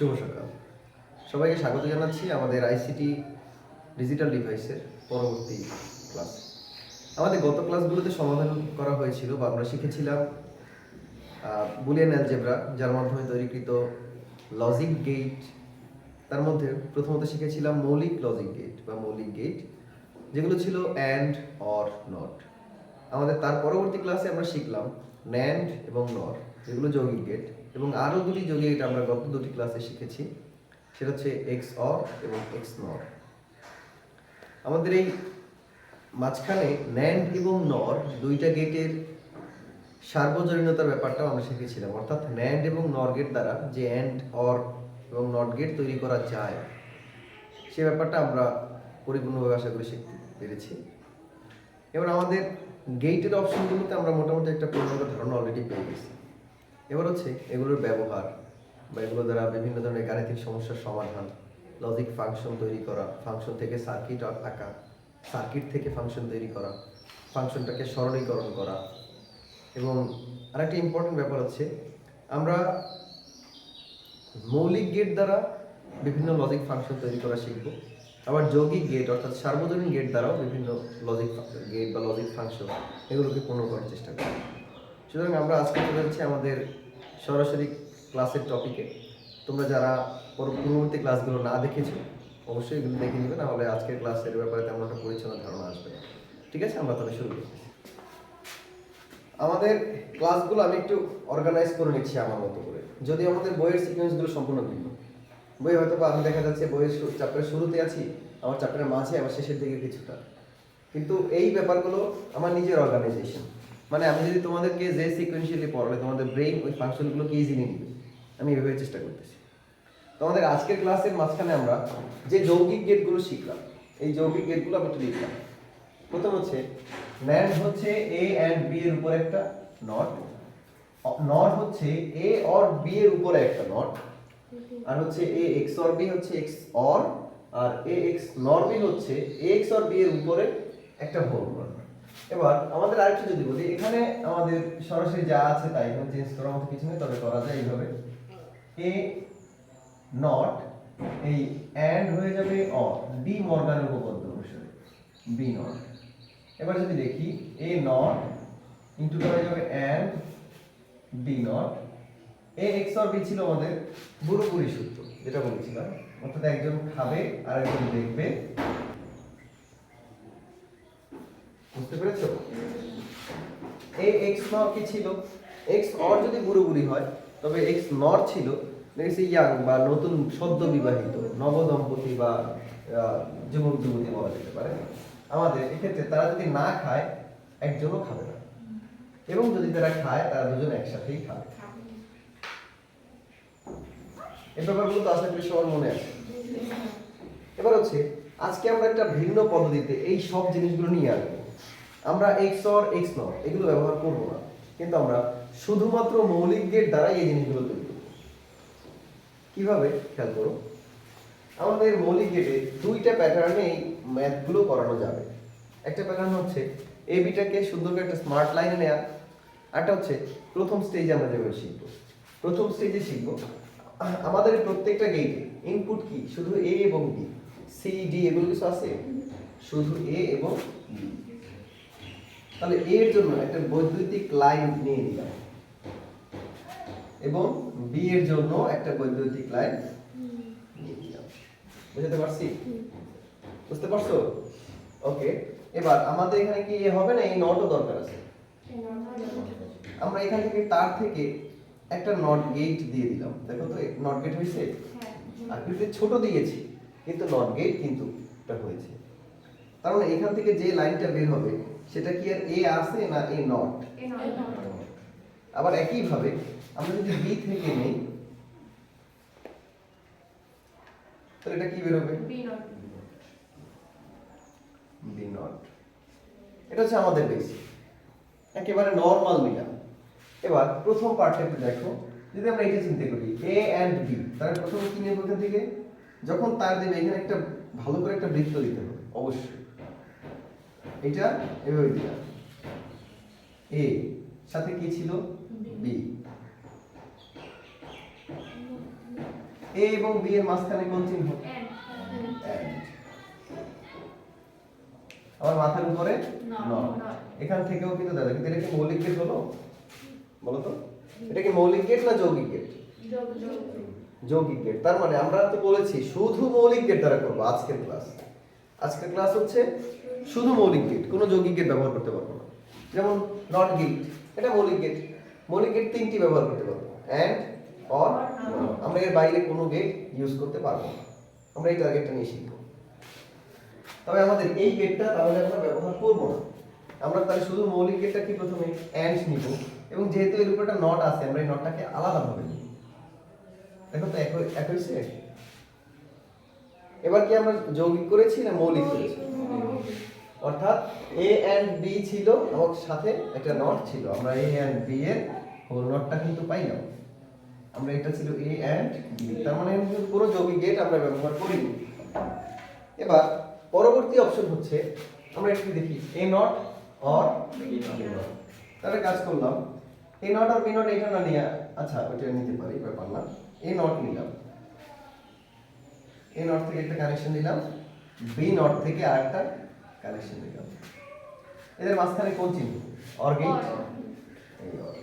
শুভ সকাল। সবাইকে স্বাগত জানাচ্ছি আমাদের আইসিটি ডিজিটাল ডিভাইসের পরবর্তী ক্লাস। আমাদের গত ক্লাসগুলোতে সমাধান করা হয়েছিল বা আমরা শিখেছিলাম বুলিয়ান অ্যালজেব্রা, যার মাধ্যমে তৈরিকৃত লজিক গেট। তার মধ্যে প্রথমত শিখেছিলাম মৌলিক লজিক গেট বা মৌলিক গেট, যেগুলো ছিল অ্যান্ড, অর, নট। আমাদের তার পরবর্তী ক্লাসে আমরা শিখলাম ন্যান্ড এবং নর, যেগুলো যৌগিক গেট, এবং আরও দুটি যৌগিক গেট আমরা গত দুটি ক্লাসে শিখেছি, সেটা হচ্ছে এক্স অর এবং এক্স নর। আমাদের এই মাঝখানে ন্যান্ড এবং নর দুইটা গেটের সার্বজনীনতার ব্যাপারটাও আমরা শিখেছিলাম, অর্থাৎ ন্যান্ড এবং নর গেট দ্বারা যে অ্যান্ড, অর এবং নট গেট তৈরি করা যায় সে ব্যাপারটা আমরা পরিপূর্ণভাবে আশা করি শিখতে পেরেছি। এবার আমাদের গেটের অপশনগুলোতে আমরা মোটামুটি একটা পূর্ণাঙ্গ ধারণা অলরেডি পেয়ে গেছি। এবার হচ্ছে এগুলোর ব্যবহার বা এগুলো দ্বারা বিভিন্ন ধরনের গাণিতিক সমস্যার সমাধান, লজিক ফাংশন তৈরি করা, ফাংশন থেকে সার্কিট আঁকা, সার্কিট থেকে ফাংশন তৈরি করা, ফাংশনটাকে সরলীকরণ করা, এবং আরেকটি ইম্পর্টেন্ট ব্যাপার হচ্ছে আমরা মৌলিক গেট দ্বারা বিভিন্ন লজিক ফাংশন তৈরি করা শিখব। আবার যৌগিক গেট অর্থাৎ সার্বজনীন গেট দ্বারাও বিভিন্ন লজিক গেট বা লজিক ফাংশন এগুলোকে পূর্ণ করার চেষ্টা করি। সুতরাং আমরা আজকে চলে যাচ্ছি আমাদের সরাসরি ক্লাসের টপিকে। তোমরা যারা পূর্ববর্তী ক্লাসগুলো না দেখেছো অবশ্যই এগুলো দেখে নেবে, না হলে আজকের ক্লাসের ব্যাপারে তেমন একটা পরিচ্ছন্ন ধারণা আসবে। ঠিক আছে, আমরা তাহলে শুরু করছি। আমাদের ক্লাসগুলো আমি একটু অর্গানাইজ করে নিচ্ছি আমার মতো করে, যদি আমাদের বইয়ের সিকোয়েন্সগুলো সম্পূর্ণ ভিন্ন। বই হয়তো বা আমি দেখা যাচ্ছে বইয়ের চ্যাপ্টারের শুরুতে আছি, আমার চ্যাপ্টারের মাঝে, আবার শেষের দিকে কিছুটা, কিন্তু এই ব্যাপারগুলো আমার নিজের অর্গানাইজেশন। মানে আমি যদি তোমাদেরকে যে সিকোয়েন্সিয়ালি পড়ালে তোমাদের ব্রেইন ওই ফাংশনগুলোকে ইজিলি নিবে, আমি এভাবে চেষ্টা করতেছি। তোমাদের আজকের ক্লাসের মাঝখানে আমরা যে যৌগিক গেটগুলো শিখলাম, এই যৌগিক গেটগুলো আমি একটু লিখলাম। প্রথম হচ্ছে ন্যান্ড হচ্ছে এ অ্যান্ড বি এর উপর একটা নট, নট হচ্ছে এ অর বি এর উপরে একটা নট, আর হচ্ছে এ এক্স অর বি হচ্ছে এক্স অর, আর এ এক্স নর বি হচ্ছে এ এক্স অর বি এর উপরে একটা হোল নট। এবার আমাদের আরেকটু যদি বলি, এখানে আমাদের সরাসরি যা আছে তাই, এখানে চেঞ্জ করার মতো কিছু নেই, তবে করা যায় এইভাবে এ নট এই অ্যান্ড হয়ে যাবে অর, ডি মর্গানের উপপাদ্য অনুসারে বি নট। এবার যদি দেখি এ নট ইনটু হয়ে যাবে and B not. A XOR B ছিল আমাদের পুরোপুরি সূত্র, যেটা বলেছিলাম, অর্থাৎ একজন খাবে আর একজন দেখবে। বুঝতে পেরেছো? এ এক্স নট কি ছিল? এক্স অর যদি পুরোপুরি হয় তবে এক্স নট ছিল দেখছি ইয়াং বা নতুন সদ্য বিবাহিত নবদম্পতি বা যুবক যুবতী বলা যেতে পারে। আমাদের এক্ষেত্রে তারা যদি না খায় একজনও খাবে না, এবং যদি তারা খায় তারা দুজন একসাথেই খাবে। এই ব্যাপারগুলো তো আশা করি সবার মনে আছে। এবার হচ্ছে আজকে আমরা একটা ভিন্ন পদ্ধতিতে এই সব জিনিসগুলো নিয়ে আসবো। আমরা এক্স অর এক্স নট এগুলো ব্যবহার করবো না, কিন্তু আমরা শুধুমাত্র মৌলিক গেট দ্বারা এই জিনিসগুলো তৈরি করবো। কিভাবে খেয়াল করো, আমাদের মৌলিক গেটে দুইটা প্যাটার্নে এই ম্যাথগুলো করানো যাবে। একটা প্যাটার্ন হচ্ছে এ বিটাকে সুন্দর করে একটা স্মার্ট লাইনে নেওয়া, একটা হচ্ছে প্রথম স্টেজে আমরা যেভাবে শিখবো। প্রথম স্টেজে শিখবো আমাদের প্রত্যেকটা গেটে ইনপুট কি শুধু এ এবং বি, সি ডি এগুলো কিছু আছে, শুধু এ এবং বি। তাহলে এর জন্য একটা বৈদ্যুতিক লাইন নিয়ে নিলাম এবং বি এর জন্য একটা বৈদ্যুতিক লাইন নিয়ে নিলাম। বুঝতে পারছি? বুঝতে পারছো? ওকে। এবার আমাদের এখানে কি এ হবে না, এই নটও দরকার আছে। আমরা এখান থেকে তার থেকে একটা নট গেট দিয়ে দিলাম। দেখো তো নট গেট হয়েছে, আর কিন্তু ছোট দিয়েছি কিন্তু নট গেট কিন্তু এটা হয়েছে। তার মানে এখান থেকে যে লাইনটা বের হবে সেটা কি আর এ আছে না এ নট? আবার একই ভাবে আমরা যদি বি থেকে নেই তাহলে এটা কি বের হবে? B not. এটা হচ্ছে আমাদের বেসিক, একেবারে নরমাল নিলাম। এবার প্রথম পার্টটা একটু দেখো, যদি আমরা এটা চিন্তা করি এ এন্ড বি, তাহলে প্রথমে কি নেব? এখান থেকে যখন তার দেবে এখানে একটা ভালো করে একটা বৃত্ত দিতে হবে অবশ্যই। এটা এভাবে দিলাম, এ সাথে কি ছিল? বি। এ এবং বি এর মাঝখানে কোন চিহ্ন? and আমার মাথার উপরে not এখান থেকেও কিন্তু দাদা, কিন্তু এটা কি মৌলিক গেট হলো? বলো তো, এটা কি মৌলিক গেট না যৌগিক গেট? যৌগিক গেট। তার মানে আমরা তো বলেছি শুধু মৌলিক গেট দ্বারা করব আজকের ক্লাস। আজকের ক্লাস হচ্ছে শুধু মৌলিক গেট, কোনো যৌগিক গেট ব্যবহার করতে পারবো না। যেমন নট গেট, এটা মৌলিক গেট। মৌলিক গেট তিনটি ব্যবহার করতে পারবো, এন্ড, অর, আমরা এর বাইরে কোনো গেট ইউজ করতে পারবো না। আমরা এই টার্গেটটা নিয়ে শিখবো। তবে আমাদের এই গেটটা তাহলে আমরা ব্যবহার করব না। আমরা তাহলে শুধু মৌলিক গেটটা কি প্রথমে এন্ড নিব, এবং যেহেতু এর উপরে একটা নট আছে আমরা এই নটটাকে আলাদাভাবে নিব। দেখো তো একই সেট। এবার কি আমরা যৌগিক করেছি না মৌলিক করেছি? অর্থাৎ এ এন্ড বি ছিল, এবং সাথে একটা নট ছিল। আমরা এ এন্ড বি এর হোল নটটা কিন্তু পাইলাম। আমরা এটা ছিল এ এন্ড বি, তার মানে পুরো যৌগিক গেট আমরা ব্যবহার করিনি। এবার পরবর্তী অপশন হচ্ছে আমরা একটু দেখি এ নট অর বি নট। তাহলে কাজ করলাম এ নট আর বি নট, এটা না নিয়ে, আচ্ছা ওইটা নিতে পারি, ব্যাপার না। এ নট নিলাম, এ নট থেকে একটা কানেকশন দিলাম, বি নট থেকে আরেকটা কানেকশন দিলাম। এদের মাঝখানে কোন চিহ্ন? OR gate. এই অর।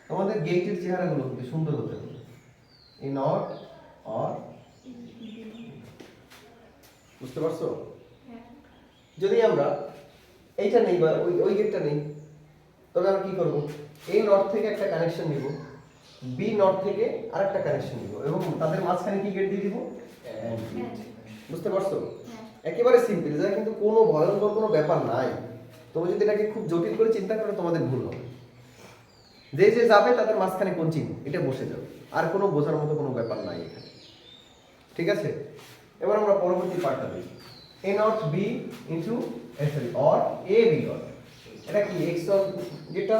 তোমাদের গেটের চেহারাগুলো খুব সুন্দর হতে হবে। এ নট অর, বুঝতে পারছো? যদি আমরা এইটা নেই বা ওই গেটটা নেই, তবে আমরা কি করব? এই নট থেকে একটা কানেকশন নিব, বি নট থেকে আরেকটা কানেকশন নিব, এবং তাদের মাঝখানে কি গেট দিয়ে দিব? AND gate. বুঝতে পারছো? একেবারে সিম্পল, এটা কিন্তু কোনো ভয়ঙ্কর কোনো ব্যাপার নাই। তুমি যদি এটাকে খুব জটিল করে চিন্তা করো তোমাদের ভুল হবে। যে যে যাবে তাদের মাঝখানে কোন চিহ্ন, এটা বসে যাবে। আর কোনো বোঝার মতো কোনো ব্যাপার নাই এখানে। ঠিক আছে? এবার আমরা পরবর্তী পার্টটা দেখি। a not b into or a b not, এটা কি x অর যেটা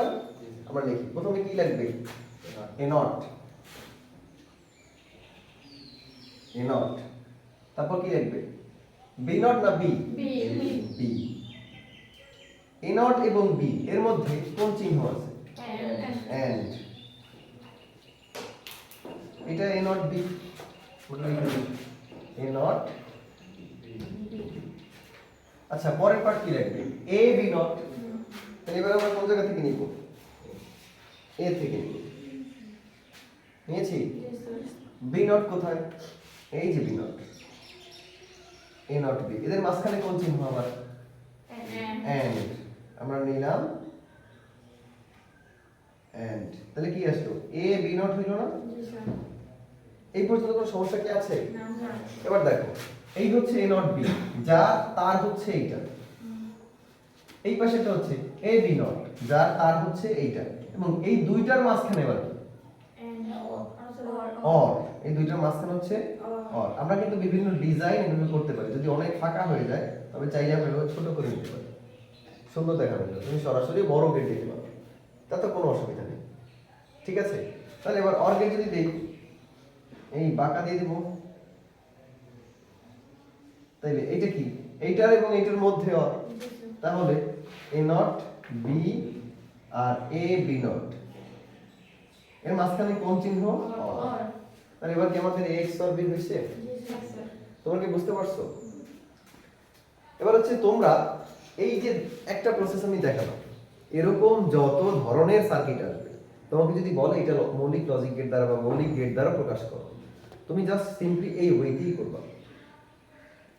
আমরা লিখি, প্রথমে কি লিখবে? a not, a not, তারপর কি লিখবে? b not না b? b। a not এবং b এর মধ্যে কোন চিহ্ন আছে? and। এটা a not b, a not। আচ্ছা পরের পার্ট কি রাখবে? এ বি নট। তাহলে এবার আমরা কোন জায়গা থেকে নিব? এ থেকে নিব। নিয়েছি? বি নট কোথায়? এই যে B not, A not B, এদের মাঝখানে কোন চিহ্ন আবার? এন্ড। আমরা নিলাম এন্ড। তাহলে কি আসলো? এ বি নট হইল না? এই পর্যন্ত কোনো সমস্যা কি আছে? এবার দেখো, এই হচ্ছে এ নট বি, যার তার হচ্ছে এইটা। এই পাশেটা হচ্ছে এ বি নট, যার তার হচ্ছে এইটা, এবং এই দুইটার মাঝখানে এবার কি? অর। এই দুইটার মাঝখানে হচ্ছে অর। আমরা কিন্তু বিভিন্ন ডিজাইন এভাবে করতে পারি। যদি অনেক ফাঁকা হয়ে যায় তবে চাইলে আমরা এভাবে ছোট করে নিতে পারি, সুন্দর দেখানোর জন্য। তুমি সরাসরি বড় গেট দিতে পারো, তাতে কোনো অসুবিধা নেই। ঠিক আছে? তাহলে এবার অর গেট যদি দেই, এই বাঁকা দিয়ে দেব, তাইলে এইটা কি? এইটার এবং এইটার মধ্যে অর, তাহলে এ নট বি আর এ বি নট এর মাঝখানে কোন চিহ্ন? অর। তাহলে এবার কি আমাদের এক্স অর বি হইছে? তোমরা কি বুঝতে পারছো? এবার হচ্ছে তোমরা এই যে একটা প্রসেস আমি দেখালাম, এরকম যত ধরনের সার্কিট আসবে, তোমাকে যদি বলে এটা মৌলিক লজিক গেট দ্বারা বা মৌলিক গেট দ্বারা প্রকাশ করো, তুমি জাস্ট সিম্পলি এই ওয়েতেই করবা।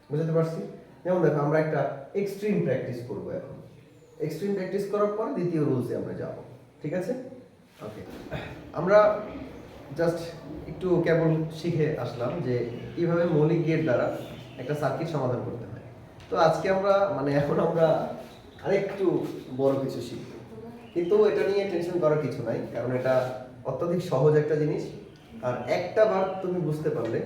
বুঝতে পারছি? যেমন দেখো আমরা একটা এক্সট্রিম প্র্যাকটিস করব এখন। এক্সট্রিম প্র্যাকটিস করার পর দ্বিতীয় রুলসে আমরা যাব। ঠিক আছে? ওকে, আমরা জাস্ট একটু কেবল শিখে আসলাম যে কিভাবে মৌলিক গেট দ্বারা একটা সার্কিট সমাধান করতে হয়। তো আজকে আমরা এখন আমরা আরেকটু বড় কিছু শিখব, কিন্তু এটা নিয়ে টেনশন করার কিছু নাই, কারণ এটা অত্যধিক সহজ একটা জিনিস। আর একটা বার তুমি বুঝতে পারলে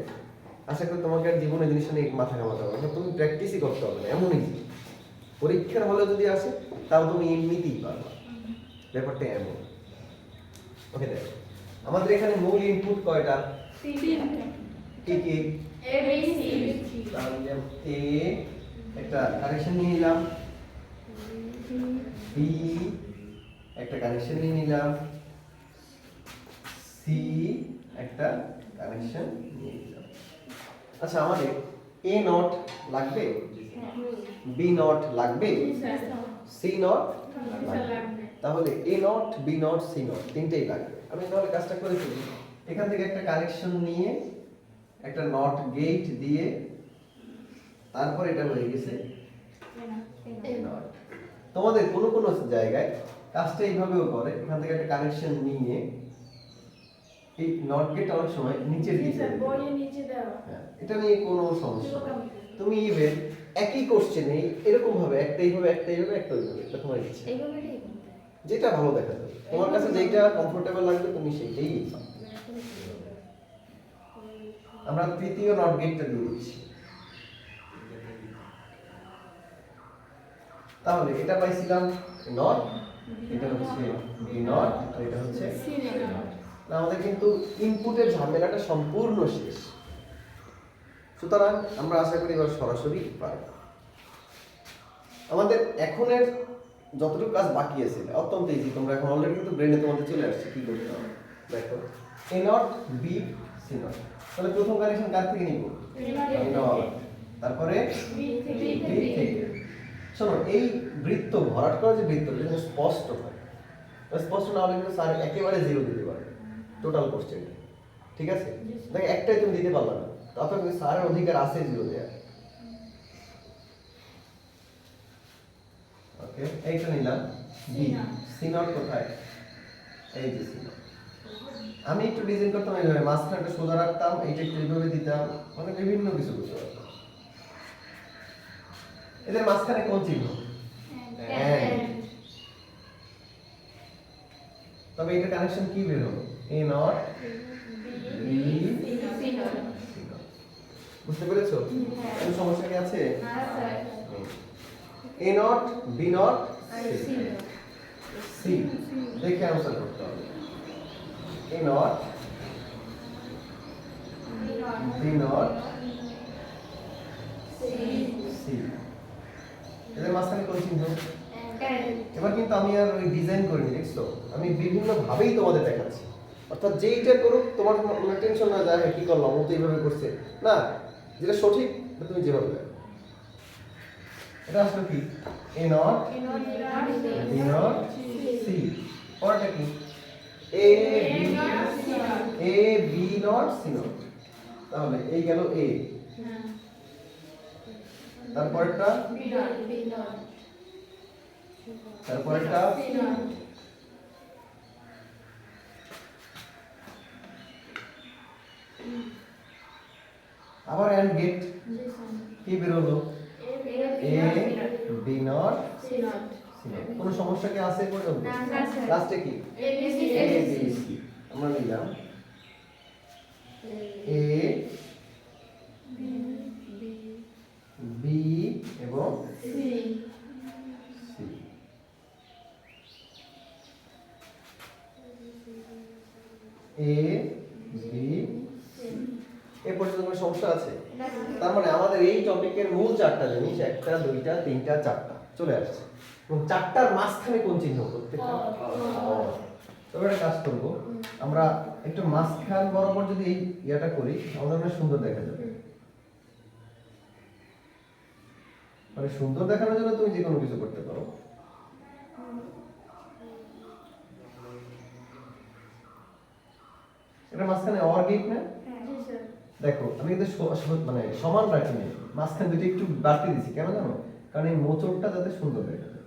আশা করি তোমাকে আর জীবনে জিনিসটা নিয়ে মাথা ঘামাতে হবে না, তুমি প্র্যাকটিসই করতে হবে না। এমনই পরীক্ষার হলে যদি আসে তাও তুমি এমনিতেই পারবা, ব্যাপারটা এমন। ওকে, দেখো আমাদের এখানে মূল ইনপুট কয়টা? কি কি? A B C. তাহলে এ একটা কানেকশন নিয়ে নিলাম, বি একটা কানেকশন নিয়ে নিলাম, সি একটা কানেকশন নিয়ে নিলাম। আচ্ছা, আমাদের এ নট লাগবে, বি নট লাগবে, সি নট লাগবে। তাহলে A not, B not, C not তিনটেই লাগবে। আমি তাহলে কাজটা করে ফেলি। এখান থেকে একটা কানেকশন নিয়ে একটা নট গেট দিয়ে তারপর এটা হয়ে গেছে এ নট। তোমাদের কোনো কোনো জায়গায় কাজটা এইভাবেও করে, এখান থেকে একটা কানেকশন নিয়ে এই নট গেট অনেক সময় নিচের দিকে দেয়। হ্যাঁ, এটা নিয়ে কোনো সমস্যা নেই। তুমি ইভেন একই কোশ্চেনে এরকম ভাবে একটা এইভাবে একটা এইভাবে একটা ওইভাবে, এটা তোমার ইচ্ছা, যেটা ভালো দেখা যাবে তোমার কাছে, যেটা কমফোর্টেবল লাগবে তুমি সেইটাই লিখবা। আমরা তৃতীয় নট গেটটা দিয়ে দিচ্ছি। তাহলে এটা পাইছিলাম নট, এটা হচ্ছে বি নট, আর এটা হচ্ছে সি নট। আমাদের কিন্তু ইনপুটের ঝামেলাটা সম্পূর্ণ শেষ। সুতরাং আমরা আশা করি এবার সরাসরি পারব। আমাদের এখনের যতটুকু কাজ বাকি আছে অত্যন্ত ইজি। তোমরা এখন অলরেডি কিন্তু ব্রেনে তোমাদের চলে আসছে কি করতে হবে। দেখো, এ নট, বি, সি নট। তাহলে প্রথম কানেকশন কার থেকে নিব? এ নট, তারপরে বি থেকে। শোনো, এই বৃত্ত ভরাট করা যে বৃত্ত, এটা স্পষ্ট হয়। স্পষ্ট না হলে কিন্তু স্যার একেবারে জিরো দিতে পারে টোটাল কোশ্চেনটা। ঠিক আছে, দেখো একটাই তুমি দিতে পারলা না, তারপর কিন্তু স্যারের অধিকার আছে জিরো দেওয়ার। ওকে, এইটা নিলাম বি। সি নট কোথায়? এই যে সি নট। আমি একটু ডিজাইন করতাম এইভাবে, মাঝখানটা সোজা রাখতাম, এইটা একটু এইভাবে দিতাম, মানে বিভিন্ন কিছু করতে পারতাম। এদের মাঝখানে কোন চিহ্ন? তবে এটা কানেকশন কি বের হলো? এ নট, বি, সি নট। বুঝতে পেরেছো? কোনো সমস্যা কি আছে? এ নট, বি নট, সি। দেখে আনসার করতে হবে। এ নট, বি নট, সি। এদের মাঝখানে কোন চিহ্ন? এবার কিন্তু আমি আর ওই ডিজাইন করিনি, দেখছো? আমি বিভিন্ন ভাবেই তোমাদের দেখাচ্ছি। অর্থাৎ যেইটা করুক তোমার মানে টেনশন না যায় কি করলাম, ও তো এইভাবে করছে না, যেটা সঠিক তুমি যেভাবে দেখো। এটা আসলে কি? এ নট, বি নট, সি। পরেরটা কি? এ বি নট, সি নট। তাহলে এই গেল এ, তারপরটা, তারপরটা, আবার এন্ড গেট কি বের হলো? এ বি নট, সি নট। কোনো সমস্যা কি আছে পর্যন্ত? লাস্টে কি? A B C. আমরা নিলাম এ বি এবং সি। A B C. এ পর্যন্ত কোনো সমস্যা আছে? তার মানে আমাদের এই টপিকের মূল চারটা জিনিস, একটা দুইটা তিনটা চারটা চলে আসছে, এবং চারটার মাঝখানে কোন চিহ্ন? প্রত্যেকটা। তবে একটা কাজ করবো, আমরা একটু মাঝখান বরাবর যদি এই ইয়াটা করি আমাদের অনেক সুন্দর দেখা যাবে। মানে সুন্দর দেখানোর জন্য তুমি যে কোনো কিছু করতে পারো। এটা মাঝখানে অর গেট না? দেখো আমি কিন্তু মানে সমান রাখিনি, মাঝখান দুটো একটু বাড়তি দিছি, কেন জানো? কারণ এই মোচড়টা যাতে সুন্দর দেখা যায়।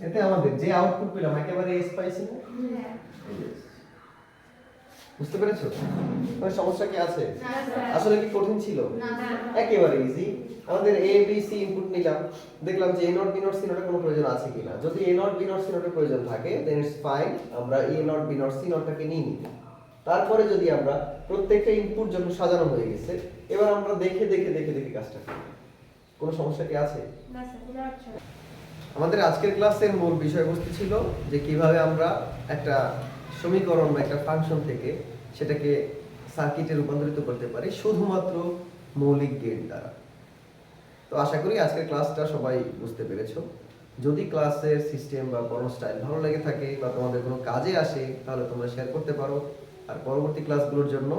এতে আমাদের যে আউটপুট পেলাম একেবারে এস পাইছি না? বুঝতে পেরেছো? কোনো সমস্যা কি আছে? আসলে কি কঠিন ছিল? একেবারে ইজি। আমাদের এ বি সি ইনপুট নিলাম, দেখলাম যে এ নট বি নট সি নটের কোনো প্রয়োজন আছে কিনা। যদি এ নট বি নট সি নটের প্রয়োজন থাকে দেন ইটস ফাইন, আমরা এ নট বি নট সি নটটাকে নিয়ে নিব। তারপরে যদি আমরা প্রত্যেকটা ইনপুট যখন সাজানো হয়ে গেছে, এবার আমরা দেখে দেখে দেখে দেখে কাজটা করি। কোনো সমস্যা কি আছে? আমাদের আজকের ক্লাসের মূল বিষয়বস্তু ছিল যে কিভাবে আমরা একটা সমীকরণ বা একটা ফাংশন থেকে সেটাকে সার্কিটে রূপান্তরিত করতে পারি শুধুমাত্র মৌলিক গেট দ্বারা। তো আশা করি আজকের ক্লাসটা সবাই বুঝতে পেরেছো। যদি ক্লাসের সিস্টেম বা কোনো স্টাইল ভালো লেগে থাকে বা তোমাদের কোনো কাজে আসে তাহলে তোমরা শেয়ার করতে পারো। আর পরবর্তী ক্লাসগুলোর জন্য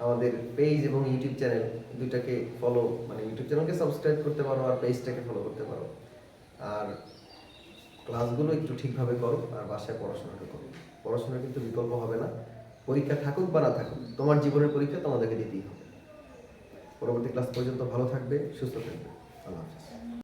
আমাদের পেজ এবং ইউটিউব চ্যানেল দুইটাকে ফলো, মানে ইউটিউব চ্যানেলকে সাবস্ক্রাইব করতে পারো আর পেজটাকে ফলো করতে পারো। আর ক্লাসগুলো একটু ঠিকভাবে করো আর বাসায় পড়াশোনাটা করো। পড়াশোনা কিন্তু বিকল্প হবে না, পরীক্ষা থাকুক বা না থাকুক তোমার জীবনের পরীক্ষা তোমাদেরকে দিতেই হবে। পরবর্তী ক্লাস পর্যন্ত ভালো থাকবে, সুস্থ থাকবে। আল্লাহ হাফেজ।